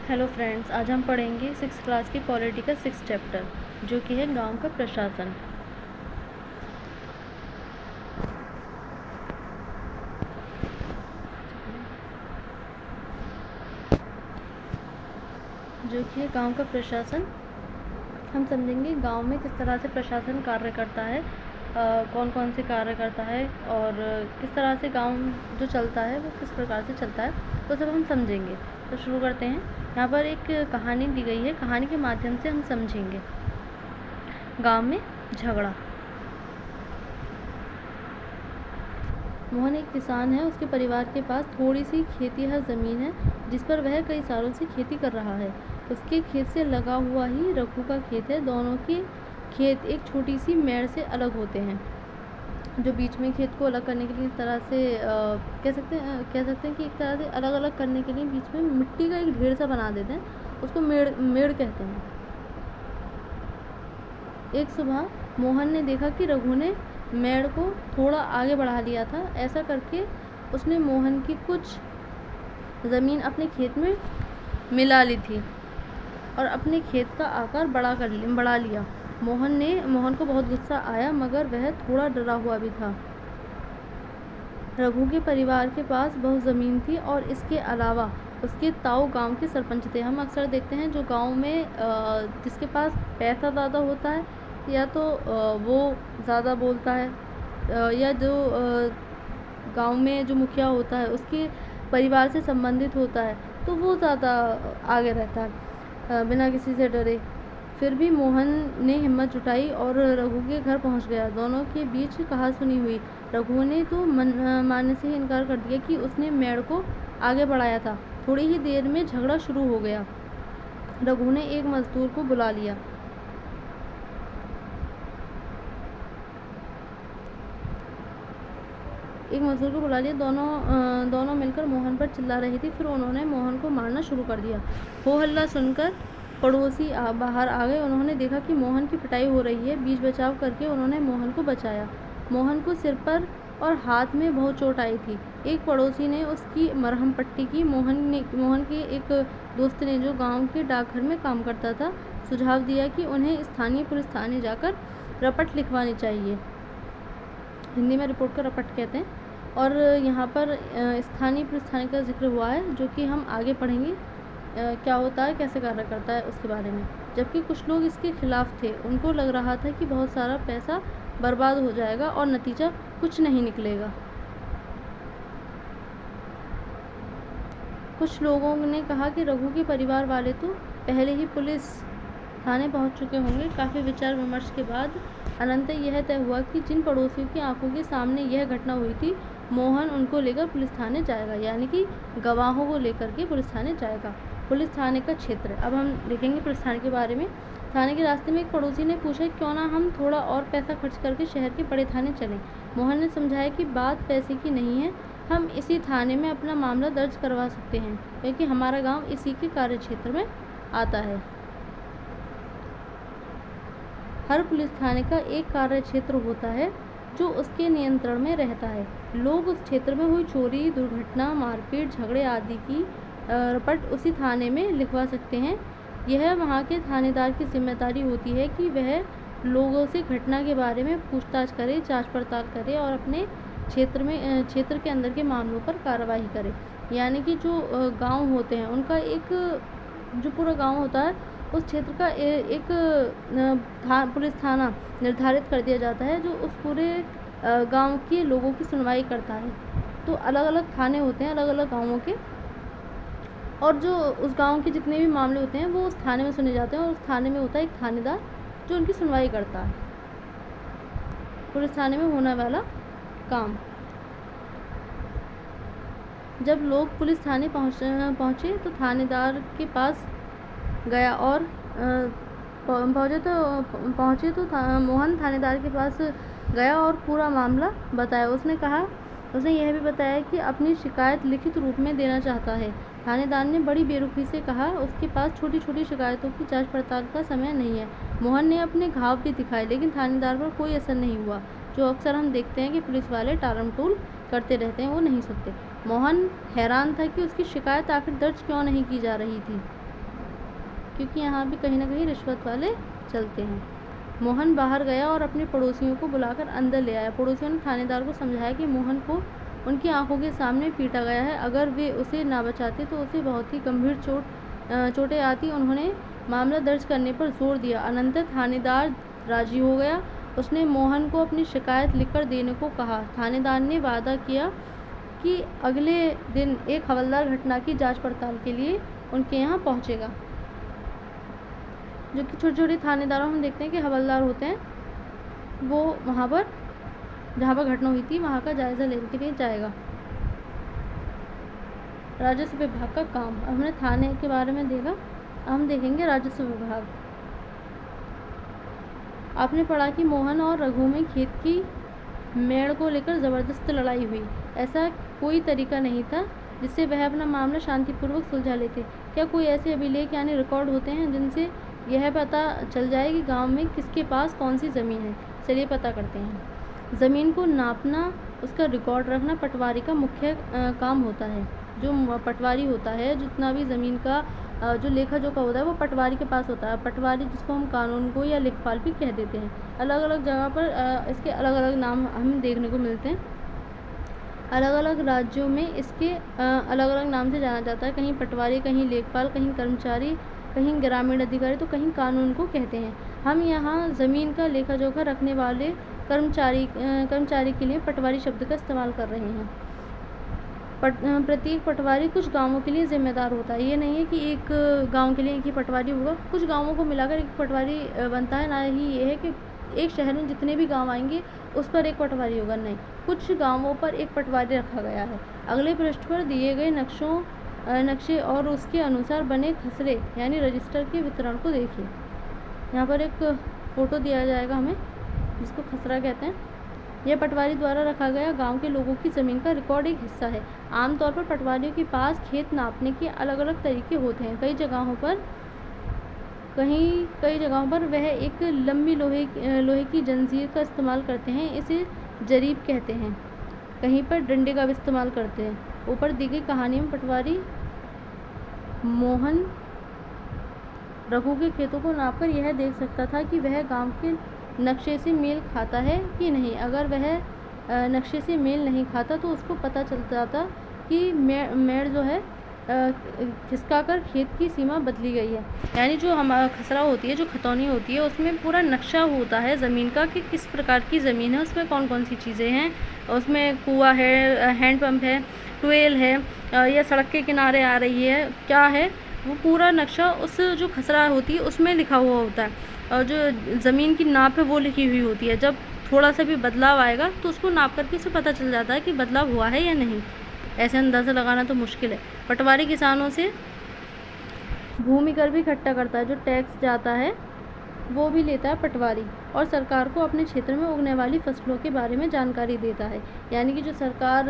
Hello friends, आज हम पढ़ेंगे 6th क्लास की पॉलिटी का 6th चैप्टर, जो कि है गांव का प्रशासन। जो कि है गांव का प्रशासन। हम समझेंगे गांव में किस तरह से प्रशासन कार्य करता है, कौन कौन से कार्य करता है और किस तरह से गांव जो चलता है वो किस प्रकार से चलता है, वो सब हम समझेंगे। तो शुरू करते हैं। यहाँ पर एक कहानी दी गई है, कहानी के माध्यम से हम समझेंगे। गांव में झगड़ा। मोहन एक किसान है। उसके परिवार के पास थोड़ी सी खेतीहर ज़मीन है, जिस पर वह कई सालों से खेती कर रहा है। उसके खेत से लगा हुआ ही रघु का खेत है। दोनों के खेत एक छोटी सी मेड़ से अलग होते हैं। जो बीच में खेत को अलग करने के लिए इस तरह से कह सकते हैं कि एक तरह से अलग अलग करने के लिए बीच में मिट्टी का एक ढेर सा बना देते हैं, उसको मेड़ मेड़ कहते हैं। एक सुबह मोहन ने देखा कि रघु ने मेड़ को थोड़ा आगे बढ़ा लिया था। ऐसा करके उसने मोहन की कुछ ज़मीन अपने खेत में मिला ली थी और अपने खेत का आकार बढ़ा लिया। मोहन को बहुत गुस्सा आया, मगर वह थोड़ा डरा हुआ भी था। रघु के परिवार के पास बहुत ज़मीन थी और इसके अलावा उसके ताऊ गांव के सरपंच थे। हम अक्सर देखते हैं जो गांव में जिसके पास पैसा ज़्यादा होता है, या तो वो ज़्यादा बोलता है, या जो गांव में जो मुखिया होता है उसके परिवार से संबंधित होता है, तो वो ज़्यादा आगे रहता है बिना किसी से डरे। फिर भी मोहन ने हिम्मत जुटाई और रघु के घर पहुंच गया। दोनों के बीच कहासुनी हुई। रघु ने तो मानने से ही इनकार कर दिया कि उसने मेड़ को आगे बढ़ाया था। थोड़ी ही देर में झगड़ा शुरू हो गया। रघु ने एक मजदूर को बुला लिया। दोनों मिलकर मोहन पर चिल्ला रही थी। फिर उन्होंने मोहन को मारना शुरू कर दिया। हो हल्ला सुनकर पड़ोसी बाहर आ गए। उन्होंने देखा कि मोहन की पिटाई हो रही है। बीच बचाव करके उन्होंने मोहन को बचाया। मोहन को सिर पर और हाथ में बहुत चोट आई थी। एक पड़ोसी ने उसकी मरहम पट्टी की। मोहन के एक दोस्त ने, जो गांव के डाकघर में काम करता था, सुझाव दिया कि उन्हें स्थानीय पुलिस थाने जाकर रपट लिखवानी चाहिए। हिंदी में रिपोर्ट का रपट कहते हैं। और यहाँ पर स्थानीय पुलिस थाने का जिक्र हुआ है, जो कि हम आगे पढ़ेंगे क्या होता है, कैसे कार्य करता है उसके बारे में। जबकि कुछ लोग इसके खिलाफ थे। उनको लग रहा था कि बहुत सारा पैसा बर्बाद हो जाएगा और नतीजा कुछ नहीं निकलेगा। कुछ लोगों ने कहा कि रघु के परिवार वाले तो पहले ही पुलिस थाने पहुंच चुके होंगे। काफ़ी विचार विमर्श के बाद अनंततः यह तय हुआ कि जिन पड़ोसियों की आंखों के सामने यह घटना हुई थी, मोहन उनको लेकर पुलिस थाने जाएगा, यानी कि गवाहों को लेकर के पुलिस थाने जाएगा। पुलिस थाने का क्षेत्र। अब हम देखेंगे पुलिस थाने के बारे में। थाने के रास्ते में एक पड़ोसी ने पूछा, क्यों ना हम थोड़ा और पैसा खर्च करके शहर के बड़े थाने चलें। मोहन ने समझाया कि बात पैसे की नहीं है, हम इसी थाने में अपना मामला दर्ज करवा सकते हैं, क्योंकि हमारा गांव इसी के कार्य क्षेत्र में आता है। हर पुलिस थाने का एक कार्य क्षेत्र होता है जो उसके नियंत्रण में रहता है। लोग उस क्षेत्र में हुई चोरी, दुर्घटना, मारपीट, झगड़े आदि की रपट उसी थाने में लिखवा सकते हैं। यह वहाँ के थानेदार की जिम्मेदारी होती है कि वह लोगों से घटना के बारे में पूछताछ करे, जांच पड़ताल करे और अपने क्षेत्र के अंदर के मामलों पर कार्रवाई करे। यानी कि जो गांव होते हैं उनका एक जो पूरा गांव होता है, उस क्षेत्र का एक पुलिस थाना निर्धारित कर दिया जाता है, जो उस पूरे गांव के लोगों की सुनवाई करता है। तो अलग अलग थाने होते हैं अलग अलग गांवों के, और जो उस गांव के जितने भी मामले होते हैं वो उस थाने में सुने जाते हैं, और उस थाने में होता है एक थानेदार जो उनकी सुनवाई करता है। पुलिस थाने में होने वाला काम। जब लोग पुलिस थाने पहुँचे तो थानेदार के पास गया और मोहन थानेदार के पास गया और पूरा मामला बताया। उसने यह भी बताया कि अपनी शिकायत लिखित रूप में देना चाहता है। थानेदार ने बड़ी बेरुखी से कहा, उसके पास छोटी छोटी शिकायतों की जांच पड़ताल का समय नहीं है। मोहन ने अपने घाव भी दिखाए, लेकिन थानेदार पर कोई असर नहीं हुआ। जो अक्सर हम देखते हैं कि पुलिस वाले टालमटोल करते रहते हैं, वो नहीं सुनते। मोहन हैरान था कि उसकी शिकायत आखिर दर्ज क्यों नहीं की जा रही थी। क्योंकि यहाँ भी कहीं ना कहीं रिश्वत वाले चलते हैं। मोहन बाहर गया और अपने पड़ोसियों को बुलाकर अंदर ले आया। पड़ोसियों ने थानेदार को समझाया कि मोहन को उनकी आंखों के सामने पीटा गया है, अगर वे उसे ना बचाते तो उसे बहुत ही गंभीर चोटें आती। उन्होंने मामला दर्ज करने पर जोर दिया। अनंतर थानेदार राजी हो गया। उसने मोहन को अपनी शिकायत लिखकर देने को कहा। थानेदार ने वादा किया कि अगले दिन एक हवलदार घटना की जांच पड़ताल के लिए उनके यहाँ पहुँचेगा। जो कि छोटे छोटे थानेदारों हम देखते हैं कि हवलदार होते हैं, वो वहाँ पर जहाँ पर घटना हुई थी वहाँ का जायज़ा लेने के लिए जाएगा। राजस्व विभाग का काम। अब हमने थाने के बारे में देखा, हम देखेंगे राजस्व विभाग। आपने पढ़ा कि मोहन और रघु में खेत की मेड़ को लेकर ज़बरदस्त लड़ाई हुई। ऐसा कोई तरीका नहीं था जिससे वह अपना मामला शांतिपूर्वक सुलझा लेते। क्या कोई ऐसे अभिलेख यानी रिकॉर्ड होते हैं जिनसे यह पता चल जाए कि गांव में किसके पास कौन सी ज़मीन है? चलिए पता करते हैं। ज़मीन को नापना, उसका रिकॉर्ड रखना पटवारी का मुख्य काम होता है। जो पटवारी होता है, जितना भी ज़मीन का जो लेखा जोखा होता है वो पटवारी के पास होता है। पटवारी जिसको हम कानून को या लेखपाल भी कह देते हैं। अलग अलग जगह पर इसके अलग अलग नाम हम देखने को मिलते हैं। अलग अलग राज्यों में इसके अलग अलग नाम से जाना जाता है। कहीं पटवारी, कहीं लेखपाल, कहीं कर्मचारी, कहीं ग्रामीण अधिकारी, तो कहीं कानून को कहते हैं। हम यहाँ ज़मीन का लेखा जोखा रखने वाले कर्मचारी के लिए पटवारी शब्द का इस्तेमाल कर रहे हैं। प्रत्येक पटवारी कुछ गांवों के लिए जिम्मेदार होता है। ये नहीं है कि एक गांव के लिए एक ही पटवारी होगा, कुछ गांवों को मिलाकर एक पटवारी बनता है। ना ही ये है कि एक शहर में जितने भी गांव आएंगे उस पर एक पटवारी होगा, नहीं, कुछ गांवों पर एक पटवारी रखा गया है। अगले पृष्ठ पर दिए गए नक्शे और उसके अनुसार बने खसरे यानी रजिस्टर के वितरण को देखिए। यहाँ पर एक फ़ोटो दिया जाएगा हमें, जिसको खसरा कहते हैं। यह पटवारी द्वारा रखा गया गांव के लोगों की ज़मीन का रिकॉर्ड एक हिस्सा है। आमतौर पर पटवारियों के पास खेत नापने के अलग अलग तरीके होते हैं। कई जगहों पर वह एक लंबी लोहे की जंजीर का इस्तेमाल करते हैं, इसे जरीब कहते हैं। कहीं पर डंडे का भी इस्तेमाल करते हैं। ऊपर दी गई कहानी में पटवारी मोहन रघु के खेतों को नापकर यह देख सकता था कि वह गांव के नक्शे से मेल खाता है कि नहीं। अगर वह नक्शे से मेल नहीं खाता तो उसको पता चल जाता कि मेड़ जो है खिसकाकर खेत की सीमा बदली गई है। यानी जो हमारा खसरा होती है, जो खतौनी होती है, उसमें पूरा नक्शा होता है ज़मीन का कि किस प्रकार की ज़मीन है, उसमें कौन कौन सी चीज़ें हैं। उसमें कुआं है, हैंडपम्प है, ट्यूबवेल है, या सड़क के किनारे आ रही है, क्या है, वो पूरा नक्शा उस जो खसरा होती है उसमें लिखा हुआ होता है। और जो ज़मीन की नाप है वो लिखी हुई होती है। जब थोड़ा सा भी बदलाव आएगा तो उसको नाप करके उसे पता चल जाता है कि बदलाव हुआ है या नहीं। ऐसे अंदाज़ा लगाना तो मुश्किल है। पटवारी किसानों से भूमि कर भी इकट्ठा करता है। जो टैक्स जाता है वो भी लेता है पटवारी, और सरकार को अपने क्षेत्र में उगने वाली फसलों के बारे में जानकारी देता है। यानी कि जो सरकार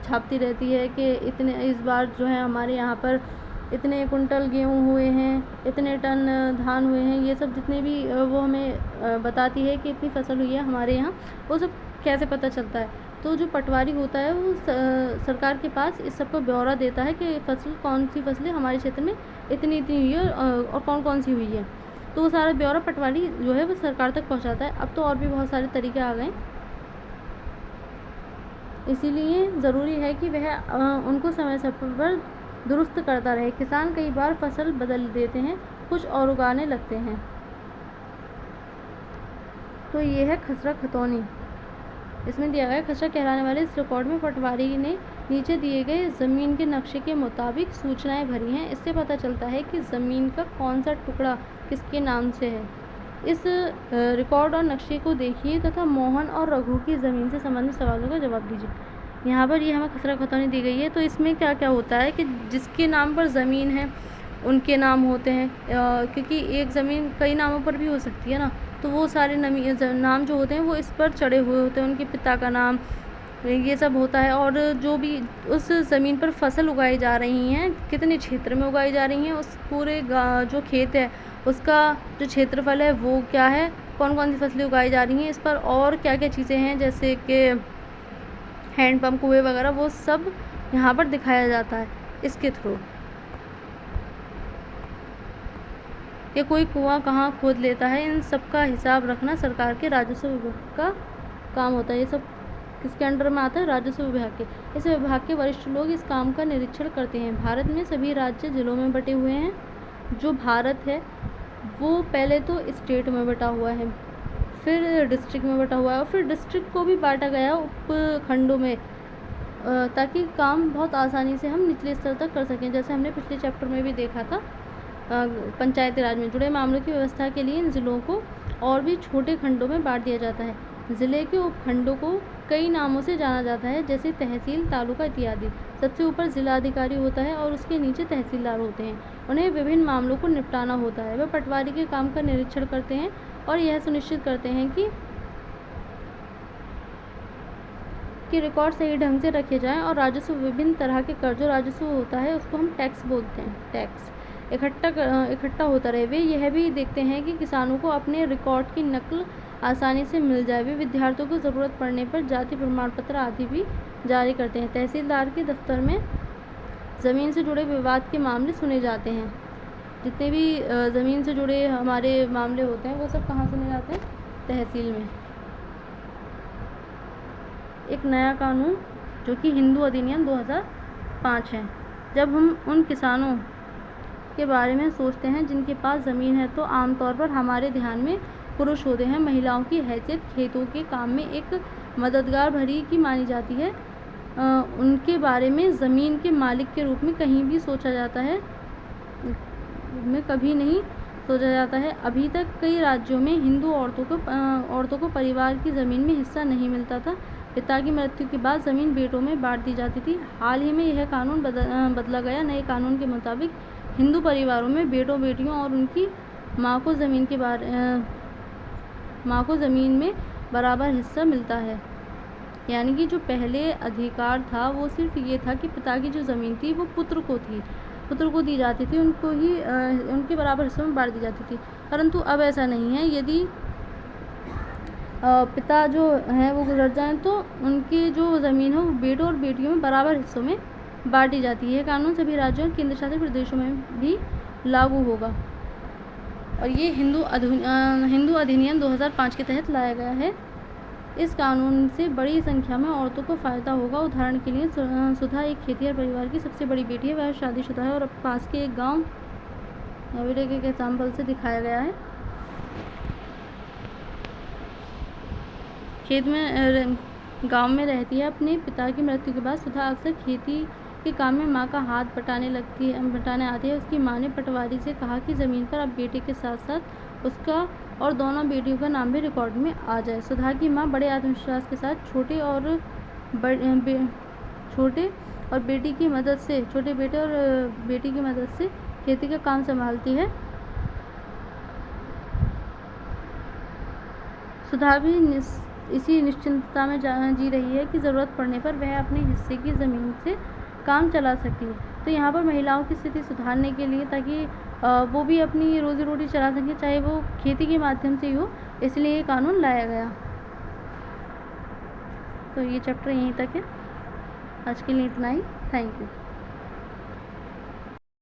छापती रहती है कि इस बार जो है हमारे यहाँ पर इतने कुंटल गेहूँ हुए हैं, इतने टन धान हुए हैं, ये सब जितने भी वो हमें बताती है कि इतनी फसल हुई है हमारे यहाँ, वो सब कैसे पता चलता है। तो जो पटवारी होता है वो सरकार के पास इस सब का ब्यौरा देता है कि कौन सी फसलें हमारे क्षेत्र में इतनी हुई है और कौन कौन सी हुई है। तो वो सारा ब्यौरा पटवारी जो है वो सरकार तक पहुँचाता है। अब तो और भी बहुत सारे तरीके आ गए, इसीलिए ज़रूरी है कि वह उनको समय समय पर दुरुस्त करता रहे। किसान कई बार फसल बदल देते हैं, कुछ और उगाने लगते हैं। तो ये है खसरा खतौनी। इसमें दिया गया खसरा कहलाने वाले इस रिकॉर्ड में पटवारी ने नीचे दिए गए ज़मीन के नक्शे के मुताबिक सूचनाएं भरी हैं। इससे पता चलता है कि ज़मीन का कौन सा टुकड़ा किसके नाम से है। इस रिकॉर्ड और नक्शे को देखिए तथा मोहन और रघु की ज़मीन से संबंधित सवालों का जवाब दीजिए। यहाँ पर ये हमें खसरा खतौनी दी गई है। तो इसमें क्या क्या होता है कि जिसके नाम पर ज़मीन है उनके नाम होते हैं, क्योंकि एक ज़मीन कई नामों पर भी हो सकती है ना, तो वो सारे नाम जो होते हैं वो इस पर चढ़े हुए होते हैं। उनके पिता का नाम, ये सब होता है। और जो भी उस ज़मीन पर फसल उगाई जा रही हैं, कितने क्षेत्र में उगाई जा रही हैं, उस पूरे जो खेत है उसका जो क्षेत्रफल है वो क्या है, कौन कौन सी फसलें उगाई जा रही हैं, इस पर और क्या क्या चीज़ें हैं जैसे कि हैंडपम्प, कुएँ वगैरह, वो सब यहाँ पर दिखाया जाता है इसके थ्रू। कि कोई कुआं कहाँ खोद लेता है, इन सब का हिसाब रखना सरकार के राजस्व विभाग का काम होता है। ये सब किसके अंडर में आता है? राजस्व विभाग के। इस विभाग के वरिष्ठ लोग इस काम का निरीक्षण करते हैं। भारत में सभी राज्य जिलों में बटे हुए हैं। जो भारत है वो पहले तो स्टेट में बटा हुआ है, फिर डिस्ट्रिक्ट में बटा हुआ है, और फिर डिस्ट्रिक्ट को भी बांटा गया उपखंडों में, ताकि काम बहुत आसानी से हम निचले स्तर तक कर सकें। जैसे हमने पिछले चैप्टर में भी देखा था, पंचायती राज में जुड़े मामलों की व्यवस्था के लिए इन जिलों को और भी छोटे खंडों में बांट दिया जाता है। ज़िले के उपखंडों को कई नामों से जाना जाता है, जैसे तहसील, तालुका इत्यादि। सबसे ऊपर जिलाधिकारी होता है और उसके नीचे तहसीलदार होते हैं। उन्हें विभिन्न मामलों को निपटाना होता है। वे पटवारी के काम का निरीक्षण करते हैं और यह सुनिश्चित करते हैं कि रिकॉर्ड सही ढंग से रखे जाएं और राजस्व, विभिन्न तरह के कर, जो राजस्व होता है उसको हम टैक्स बोलते हैं, टैक्स इकट्ठा होता रहे। वे यह भी देखते हैं कि किसानों को अपने रिकॉर्ड की नकल आसानी से मिल जाए। वे विद्यार्थियों को ज़रूरत पड़ने पर जाति प्रमाण पत्र आदि भी जारी करते हैं। तहसीलदार के दफ्तर में ज़मीन से जुड़े विवाद के मामले सुने जाते हैं। जितने भी ज़मीन से जुड़े हमारे मामले होते हैं वो सब कहाँ सुने जाते हैं? तहसील में। एक नया कानून जो कि हिंदू अधिनियम 2005 है। जब हम उन किसानों के बारे में सोचते हैं जिनके पास ज़मीन है, तो आमतौर पर हमारे ध्यान में पुरुष होते हैं। महिलाओं की हैसियत खेतों के काम में एक मददगार भरी की मानी जाती है। उनके बारे में ज़मीन के मालिक के रूप में कहीं भी सोचा जाता है, में कभी नहीं सोचा जाता है। अभी तक कई राज्यों में हिंदू औरतों को परिवार की ज़मीन में हिस्सा नहीं मिलता था। पिता की मृत्यु के बाद ज़मीन बेटों में बांट दी जाती थी। हाल ही में यह कानून बदला गया। नए कानून के मुताबिक हिंदू परिवारों में बेटों बेटियों और उनकी माँ को ज़मीन में बराबर हिस्सा मिलता है। यानी कि जो पहले अधिकार था वो सिर्फ ये था कि पिता की जो ज़मीन थी वो पुत्र को दी जाती थी, उनको ही उनके बराबर हिस्सों में बांट दी जाती थी। परंतु अब ऐसा नहीं है। यदि पिता जो हैं वो गुजर जाएं तो उनकी जो ज़मीन है वो बेटों और बेटियों में बराबर हिस्सों में बांटी जाती है। कानून सभी राज्यों और केंद्र शासित प्रदेशों में भी लागू होगा और ये हिंदू अधिनियम 2005 के तहत लाया गया है। इस कानून से बड़ी संख्या में औरतों को फ़ायदा होगा। उदाहरण के लिए सुधा एक खेतिहर परिवार की सबसे बड़ी बेटी है। वह शादीशुदा है और पास के एक गाँव नवेरे के एग्जाम्पल से दिखाया गया है। गांव में रहती है। अपने पिता की मृत्यु के बाद सुधा अक्सर खेती के काम में मां का हाथ बटाने आती है। उसकी मां ने पटवारी से कहा कि ज़मीन पर अब बेटे के साथ साथ उसका और दोनों बेटियों का नाम भी रिकॉर्ड में आ जाए। सुधा की मां बड़े आत्मविश्वास के साथ छोटे बेटे और बेटी की मदद से खेती का काम संभालती है। सुधा भी इसी निश्चिंतता में जी रही है कि ज़रूरत पड़ने पर वह अपने हिस्से की ज़मीन से काम चला सकती है। तो यहाँ पर महिलाओं की स्थिति सुधारने के लिए, ताकि वो भी अपनी रोज़ी रोटी चला सकें, चाहे वो खेती के माध्यम से ही हो, इसलिए ये कानून लाया गया। तो ये चैप्टर यहीं तक है। आज के लिए इतना ही। Thank you.